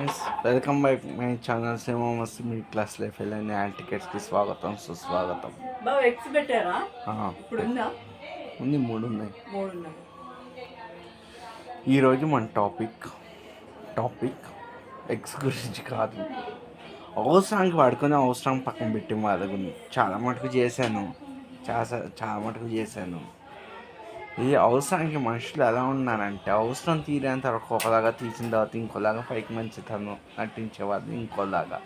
Friends, welcome back my channel cinema మస్తు మీ class life వెళ్ళని add టికెట్స్కి స్వాగతం సుస్వాగతం. బాగా ఎక్స్ పెట్టారా? ఇప్పుడు ఉందా? ఉంది, మూడు ఉన్నాయి. ఈరోజు మన టాపిక్ ఎక్స్ గురించి కాదు, అవసరానికి వాడుకొని అవసరం పక్కన పెట్టి వాళ్ళ గురించి చాలా మటుకు చేశాను. ఈ అవసరానికి మనుషులు ఎలా ఉన్నారంటే, అవసరం తీరేంత వరకు ఒకలాగా, తీసిన తర్వాత ఇంకోలాగా, పైకి మంచితనం నటించేవాళ్ళు ఇంకోలాగా.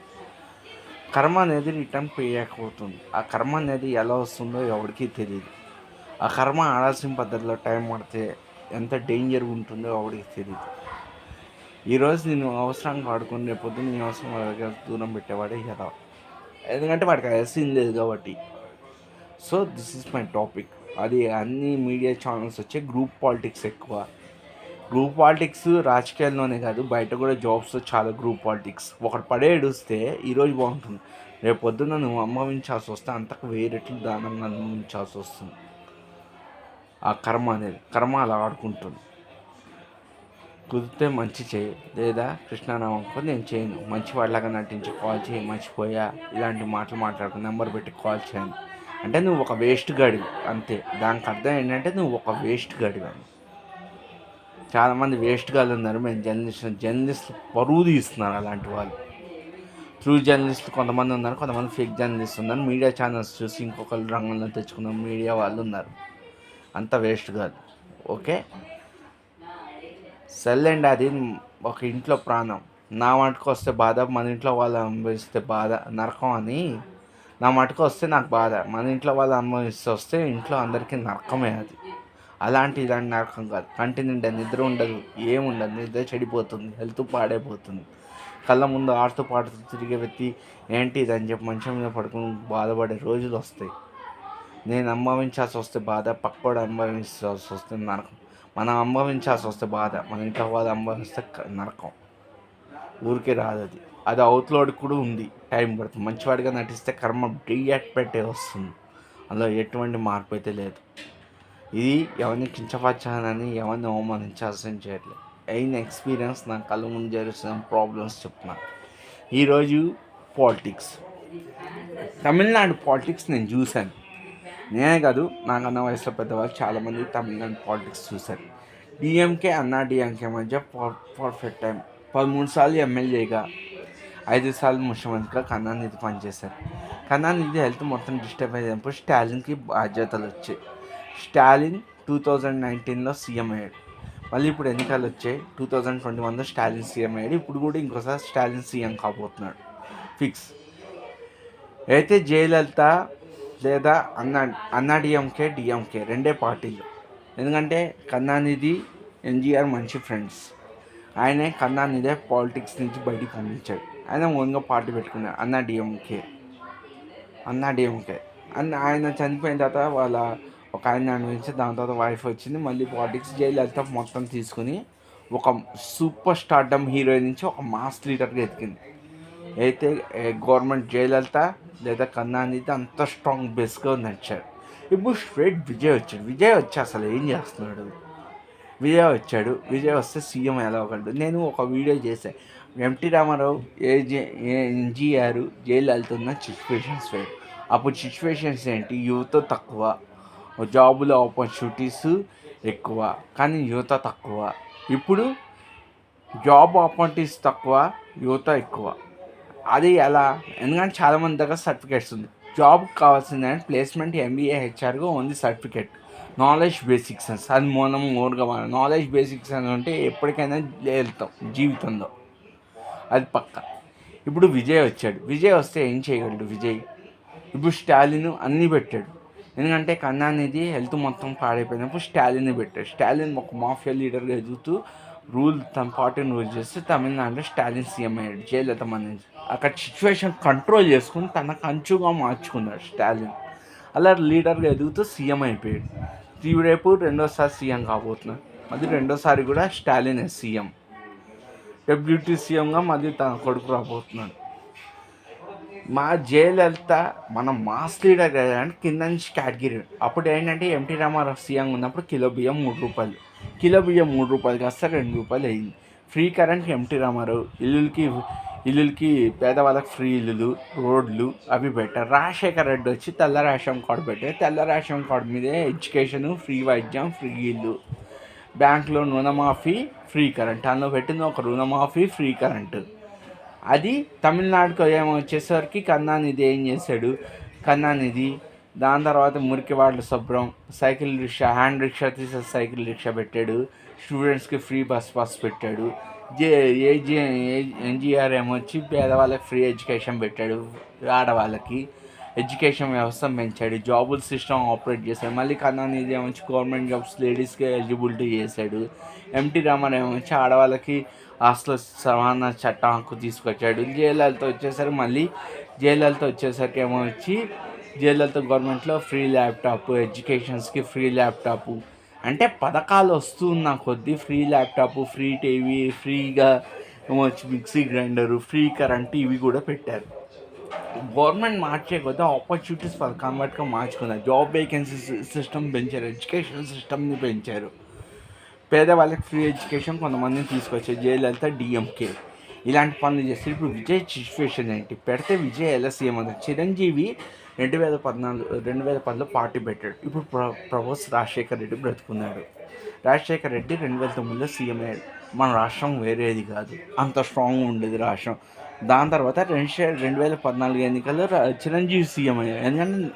కర్మ అనేది రిటర్న్ పే అయిపోతుంది. ఆ కర్మ అనేది ఎలా వస్తుందో ఎవరికీ తెలియదు. ఆ కర్మ ఆడాల్సిన పద్ధతిలో టైం పడితే ఎంత డేంజర్ ఉంటుందో ఎవరికి తెలియదు. ఈరోజు నేను అవసరానికి వాడుకుని రేపొద్దు నీ అవసరం వాళ్ళ దూరం పెట్టేవాడే కదా, ఎందుకంటే వాడికి అలసింది లేదు కాబట్టి. So this is my topic. అది అన్ని మీడియా ఛానల్స్ వచ్చే గ్రూప్ పాలిటిక్స్ ఎక్కువ. గ్రూప్ పాలిటిక్స్ రాజకీయాల్లోనే కాదు, బయట కూడా జాబ్స్లో చాలా గ్రూప్ పాలిటిక్స్. ఒకటి పడే ఏడుస్తే ఈరోజు బాగుంటుంది, రేపు పొద్దున్న నువ్వు అనుభవించాల్సి వస్తే అంతకు వేరెట్లు దానంగా అనుభవించాల్సి వస్తుంది. ఆ కర్మ అలా ఆడుకుంటుంది. కుదిరితే మంచి చేయి, లేదా కృష్ణారామకు నేను చేయను, మంచి వాళ్ళగా నటించి కాల్ చేయి, మర్చిపోయా, ఇలాంటి మాటలు మాట్లాడుకుని నెంబర్ పెట్టి కాల్ చేయను అంటే నువ్వు ఒక వేస్ట్ గడివి అంతే. దానికి అర్థం ఏంటంటే నువ్వు ఒక వేస్ట్ గడివి అని. చాలామంది వేస్ట్ గాళ్ళు ఉన్నారు. మేము జర్నలిస్టులు పరువు తీస్తున్నారు. అలాంటి వాళ్ళు ట్రూ జర్నలిస్టులు కొంతమంది ఉన్నారు, కొంతమంది ఫేక్ జర్నలిస్ట్ ఉన్నారు. మీడియా ఛానల్స్ చూసి ఇంకొకరు రంగంలో తెచ్చుకున్న మీడియా వాళ్ళు ఉన్నారు. అంత వేస్ట్ కాదు. ఓకే, సెల్లండి. అది ఒక ఇంట్లో ప్రాణం. నా మటుకు వస్తే బాధ, మన ఇంట్లో వాళ్ళు అనుభవిస్తే బాధ, నరకం అని. నా మటుకు వస్తే నాకు బాధ, మన ఇంట్లో వాళ్ళు అనుభవిస్తే వస్తే ఇంట్లో అందరికీ నరకమే అది. ఇలాంటి నరకం కాదు. కంటి నిండా నిద్ర ఉండదు, ఏముండదు, నిద్ర చెడిపోతుంది, హెల్త్ పాడైపోతుంది. కళ్ళ ముందు ఆడుతూ పాడుతూ తిరిగే వ్యక్తి ఏంటి ఇదని చెప్పి మంచం మీద పడుకుని బాధపడే రోజులు వస్తాయి. నేను అనుభవించాల్సి వస్తే బాధ, పక్కోడు అనుభవించాల్సి వస్తే నరకం. మనం అనుభవించాల్సి వస్తే బాధ, మన ఇంట్లో వాళ్ళు అనుభవిస్తే నరకం. ఊరికే రాదు అది. అది అవుట్లోడ్ కూడా ఉంది, టైం పడుతుంది. మంచివాడిగా నటిస్తే కర్మ పెట్టే వస్తుంది. అందులో ఎటువంటి మార్పు అయితే లేదు. ఇది ఎవరిని కించపరచాలని, ఎవరిని అవమానించాల్సిన చేయట్లేదు. అయిన ఎక్స్పీరియన్స్ నా కళ్ళ ముందు జరుగుతున్న ప్రాబ్లమ్స్ చెప్తున్నా. ఈరోజు పాలిటిక్స్, తమిళనాడు పాలిటిక్స్ నేను చూశాను. నేనే కాదు, నాకన్నా వయసులో పెద్దవాళ్ళు చాలామంది తమిళనాడు పాలిటిక్స్ చూశారు. డిఎంకే డిఎంకే మధ్య పర్ఫెక్ట్ టైం. 13 సార్లు ఎమ్మెల్యేగా, 5 సార్లు ముఖ్యమంత్రిగా కరుణానిధి పనిచేశారు. కరుణానిధి హెల్త్ మొత్తం డిస్టర్బ్ అయినప్పుడు స్టాలిన్కి బాధ్యతలు వచ్చాయి. స్టాలిన్ 2019లో సీఎం అయ్యాడు. మళ్ళీ ఇప్పుడు ఎన్నికలు వచ్చాయి. 2021లో స్టాలిన్ సీఎం అయ్యాడు. ఇప్పుడు కూడా ఇంకోసారి స్టాలిన్ సీఎం కాబోతున్నాడు, ఫిక్స్. అయితే జయలలిత లేదా డిఎంకే రెండే పార్టీలు. ఎందుకంటే కరుణానిధి ఎన్టీఆర్ మంచి ఫ్రెండ్స్. ఆయనే కరుణానిధి పాలిటిక్స్ నుంచి బయటికి పంపించాడు. ఆయన ఓన్గా పార్టీ పెట్టుకున్నాడు, డిఎంకే. ఆయన చనిపోయిన తర్వాత వాళ్ళ ఒక ఆయన నుంచి, దాని తర్వాత వైఫ్ వచ్చింది. మళ్ళీ పాలిటిక్స్ జయలలిత మొత్తం తీసుకుని ఒక సూపర్ స్టార్డమ్ హీరోయిన్ నుంచి ఒక మాస్ లీడర్గా ఎదిగింది. అయితే గవర్నమెంట్ జయలలిత లేదా కరుణానిధి అంత స్ట్రాంగ్ బేస్గా నడిచాడు. ఇప్పుడు స్ట్రైట్ విజయ్ వచ్చి అసలు ఏం చేస్తున్నాడు? విజయ్ వస్తే సీఎం ఎలా అవ్వగలడు? నేను ఒక వీడియో చేశాను. ఎన్టీ రామారావు, ఎన్టీఆర్ జైలు ఉన్న సిచ్యువేషన్స్ వేరు. అప్పుడు సిచ్యువేషన్స్ ఏంటి? యువత తక్కువ, జాబుల ఆపర్చునిటీస్ ఎక్కువ, కానీ యువత తక్కువ. ఇప్పుడు జాబ్ ఆపర్చునిటీస్ తక్కువ, యువత ఎక్కువ. అది ఎలా? ఎందుకంటే చాలామంది దగ్గర సర్టిఫికేట్స్ ఉంది. జాబ్ కావాల్సిందంటే ప్లేస్మెంట్ ఎంబీఏ హెచ్ఆర్గా ఓన్లీ సర్టిఫికేట్, నాలెడ్జ్ బేసిక్స్ అని. అది మనం మోర్గా నాలెడ్జ్ బేసిక్స్ అని ఉంటే ఎప్పటికైనా వెళ్తాం జీవితంలో, అది పక్క. ఇప్పుడు విజయ్ వస్తే ఏం చేయగలడు? ఇప్పుడు స్టాలిన్ అన్నీ పెట్టాడు. ఎందుకంటే కరుణానిధి హెల్త్ మొత్తం పాడైపోయినప్పుడు స్టాలిన్ని పెట్టాడు. స్టాలిన్ ఒక మాఫియా లీడర్గా ఎదుగుతూ తన పార్టీని రూల్ చేస్తే తమిళనాడులో స్టాలిన్ సీఎం అయ్యాడు. జయలలిత నుంచి అక్కడ సిచ్యువేషన్ కంట్రోల్ చేసుకుని తనకు అంచుగా మార్చుకున్నాడు స్టాలిన్. అలా లీడర్గా ఎదుగుతూ సీఎం అయిపోయాడు. రేపు రెండోసారి సీఎం కాబోతున్నాడు. అది రెండోసారి కూడా స్టాలిన్ సీఎం. డెప్యూటీ సీఎంగా మళ్ళీ తన కొడుకు రాబోతున్నాడు. మా జయలలిత మన మాస్ లీడర్ అంటే కింద నుంచి కేటగిరీ. అప్పుడు ఏంటంటే ఎన్టీ రామారావు సీఎం ఉన్నప్పుడు కిలో బియ్యం 3 రూపాయలు కాస్త 2 రూపాయలు అయింది. ఫ్రీ కరెంట్ ఎన్టీ రామారావు, ఇల్లులకి పేదవాళ్ళకి ఫ్రీ ఇల్లులు, రోడ్లు అవి పెట్టారు. రాజశేఖర్ రెడ్డి వచ్చి తెల్ల రేషన్ కార్డు పెట్టారు. తెల్ల రేషన్ కార్డు మీదే ఎడ్యుకేషను, ఫ్రీ వైద్యం, ఫ్రీ ఇల్లు, బ్యాంకులో రుణమాఫీ, ఫ్రీ కరెంట్. అందులో పెట్టింది ఒక రుణమాఫీ, ఫ్రీ కరెంటు. అది తమిళనాడుకు ఏమో వచ్చేసరికి కరుణానిధి ఏం చేశాడు, కరుణానిధి దాని తర్వాత మురికివాడల శుభ్రం, సైకిల్ రిక్షా, హ్యాండ్ రిక్షా తీసే సైకిల్ రిక్షా పెట్టాడు. స్టూడెంట్స్కి ఫ్రీ బస్ పాస్ పెట్టాడు. ఎన్జిఆర్ ఏమో వచ్చి పేదవాళ్ళకి ఫ్రీ ఎడ్యుకేషన్ పెట్టాడు. ఆడవాళ్ళకి ఎడ్యుకేషన్ వ్యవస్థ పెంచాడు. జాబుల సిస్టమ్ ఆపరేట్ చేశాడు. మళ్ళీ కరుణానిధి ఏమొచ్చి గవర్నమెంట్ జాబ్స్ లేడీస్కి ఎలిజిబిలిటీ చేశాడు. ఎన్టీ రామారావు ఏమొచ్చి ఆడవాళ్ళకి ఆస్తుల సమాన చట్టం హక్కు తీసుకొచ్చాడు. జయలలిత వచ్చేసరికి మళ్ళీ జయలలిత వచ్చేసరికి ఏమో వచ్చి జయలలిత గవర్నమెంట్లో ఫ్రీ ల్యాప్టాప్, ఎడ్యుకేషన్స్కి ఫ్రీ ల్యాప్టాప్, అంటే పథకాలు వస్తున్న కొద్దీ ఫ్రీ ల్యాప్టాప్, ఫ్రీ టీవీ, ఫ్రీగా ఏమో వచ్చి మిక్సీ గ్రైండరు, ఫ్రీ కరెంట్ ఇవి కూడా పెట్టారు. గవర్నమెంట్ మార్చే కొద్దీ ఆపర్చునిటీస్ కన్వర్ట్గా మార్చుకున్నారు. జాబ్ వేకెన్సీ సిస్టమ్ పెంచారు, ఎడ్యుకేషన్ సిస్టమ్ని పెంచారు. పేదవాళ్ళకి ఫ్రీ ఎడ్యుకేషన్ కొంతమందిని తీసుకొచ్చారు. జయలలిత, డిఎంకే ఇలాంటి పనులు చేస్తారు. ఇప్పుడు విజయ్ సిచ్యువేషన్ ఏంటి, పెడితే విజయ్ ఎలా సీఎం అవుతారు. చిరంజీవి 2010లో పార్టీ పెట్టాడు. ఇప్పుడు ప్రపోజ్ రాజశేఖర్ రెడ్డి బ్రతుకున్నాడు. రాజశేఖర్ రెడ్డి 2009లో సీఎం అయ్యాడు. మన రాష్ట్రం వేరేది కాదు, అంత స్ట్రాంగ్ ఉండేది రాష్ట్రం. దాని తర్వాత 2014 ఎన్నికల్లో చిరంజీవి సీఎం అయ్యాడు. ఎందుకంటే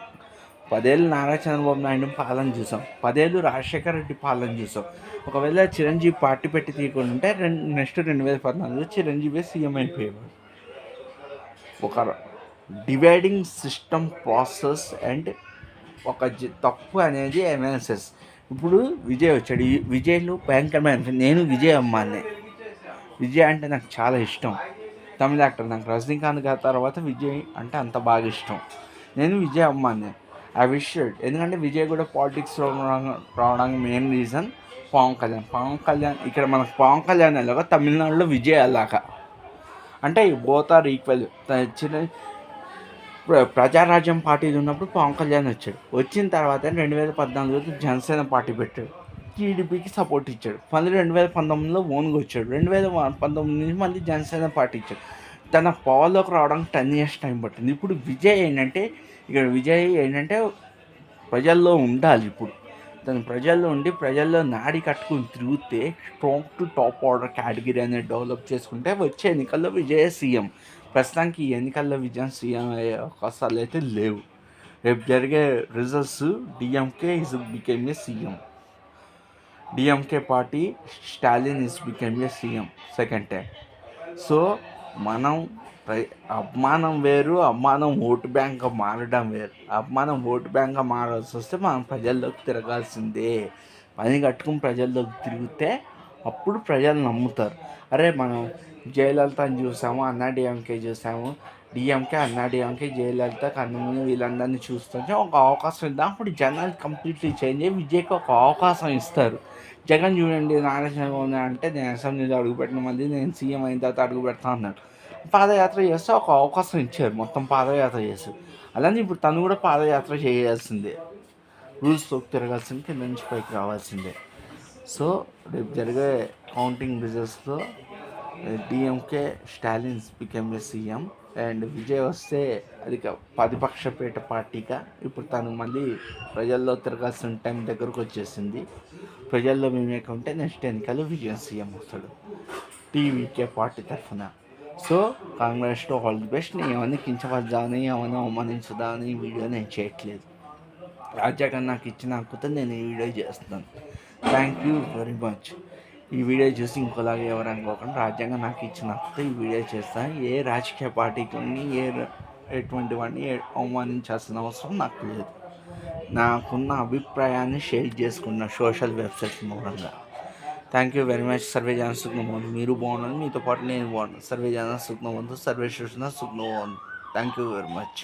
10 ఏళ్ళు నారా చంద్రబాబు నాయుడు పాలన చూసాం, 10 ఏళ్ళు రాజశేఖర్ రెడ్డి పాలన చూసాం. ఒకవేళ చిరంజీవి పార్టీ పెట్టి తీయకుంటే నెక్స్ట్ 2014లో చిరంజీవి సీఎం అయిపోయేవాడు. ఒక డివైడింగ్ సిస్టమ్ ప్రాసెస్ అండ్ ఒక తప్పు అనేది అనాలిసిస్. ఇప్పుడు విజయ్ వచ్చాడు. విజయ్లో భయంకరమైన, నేను విజయ్ అమ్మానే. విజయ్ అంటే నాకు చాలా ఇష్టం. తమిళ యాక్టర్, నాకు రజనీకాంత్ గారి తర్వాత విజయ్ అంటే అంత బాగా ఇష్టం. నేను విజయ్ అమ్మానే. ఐ విష్, ఎందుకంటే విజయ్ కూడా పాలిటిక్స్లో రావడానికి మెయిన్ రీజన్ పవన్ కళ్యాణ్. ఇక్కడ మనకు పవన్ కళ్యాణ్ ఎలాగో తమిళనాడులో విజయ్ అలాగా, అంటే బోత్ ఆర్ ఈక్వల్. ప్రజారాజ్యం పార్టీలు ఉన్నప్పుడు పవన్ కళ్యాణ్ వచ్చాడు. వచ్చిన తర్వాత 2014లో జనసేన పార్టీ పెట్టాడు. టీడీపీకి సపోర్ట్ ఇచ్చాడు. మళ్ళీ 2019లో ఓన్గా వచ్చాడు. 2019 నుంచి మళ్ళీ జనసేన పార్టీ ఇచ్చాడు. తన పవర్లోకి రావడానికి 10 years టైం పట్టింది. ఇప్పుడు విజయ్ ఏంటంటే ప్రజల్లో ఉండాలి. ఇప్పుడు తను ప్రజల్లో ఉండి ప్రజల్లో నాడి కట్టుకుని తిరిగితే strong to top order category అనేది డెవలప్ చేసుకుంటే వచ్చే ఎన్నికల్లో విజయ్ సీఎం. ప్రస్తుతానికి ఈ ఎన్నికల్లో విజయం సీఎం అయ్యే అవకాశాలు అయితే లేవు. రేపు జరిగే results DMK is become a CM. DMK party Stalin is become a CM second time. So మనం అభిమానం వేరు, అభిమానం ఓటు బ్యాంక్గా మారడం వేరు. అభిమానం ఓటు బ్యాంక్గా మారాల్సి వస్తే మనం ప్రజల్లోకి తిరగాల్సిందే. పని కట్టుకుని ప్రజల్లోకి తిరిగితే అప్పుడు ప్రజలు నమ్ముతారు. అరే మనం జయలలితని చూసాము, అన్నా డిఎంకే చూసాము, డిఎంకే అన్నా డిఎంకే జయలలిత కన్ను వీళ్ళందరినీ చూస్తుంటే ఒక అవకాశం ఇద్దాం. అప్పుడు జనాలు కంప్లీట్లీ చేంజ్ అయ్యి విజయ్కి ఒక అవకాశం ఇస్తారు. జగన్ చూడండి, నారా చంద్రబాబు అంటే నేను అసెంబ్లీలో అడుగుపెట్టిన మళ్ళీ నేను సీఎం అయిన తర్వాత అడుగు పెడతా అన్నాడు. పాదయాత్ర చేస్తే ఒక అవకాశం ఇచ్చారు, మొత్తం పాదయాత్ర చేశారు. అలానే ఇప్పుడు తను కూడా పాదయాత్ర చేయాల్సిందే. రూల్స్తో తిరగాల్సిందే, కింద నుంచి పైకి రావాల్సిందే. సో రేపు జరిగే కౌంటింగ్ రిజల్ట్స్లో DMK Stalins become a CM and Vijay వస్తే అది ప్రతిపక్షపేట పార్టీగా ఇప్పుడు తను మళ్ళీ ప్రజల్లో తిరగాల్సిన టైం దగ్గరకు వచ్చేసింది. ప్రజల్లో మేమేక ఉంటే నెక్స్ట్ ఎన్నికల్లో విజయ్ సీఎం వస్తాడు టీవీకే పార్టీ తరఫున. So Congress to all the best. నేను ఏమన్నా కించపరచాలని, ఏమైనా అవమానించదాని ఈ వీడియో నేను చేయట్లేదు. రాజ్యాంగం నాకు ఇచ్చిన హక్కుతో నేను ఈ వీడియో చేస్తున్నాను. Thank you very much. ఈ వీడియో చూసి ఇంకోలాగా ఎవరు అనుకోకుండా రాజ్యాంగం నాకు ఇచ్చిన హక్కుతో ఈ వీడియో చేస్తాను. ఏ రాజకీయ పార్టీకి ఎటువంటి వాడిని అవమానించాల్సిన అవసరం నాకు లేదు. నాకున్న అభిప్రాయాన్ని షేర్ చేసుకున్న సోషల్ వెబ్సైట్స్ మూలంగా. Thank you very much. Survey జన సుఖనోవంతు. మీరు బాగున్నారు, మీతో పాటు నేను బాగున్నాను. సర్వే జన సుఖనోవంతు, సర్వే సృష్ణ సుఖనోవంతు. Thank you very much.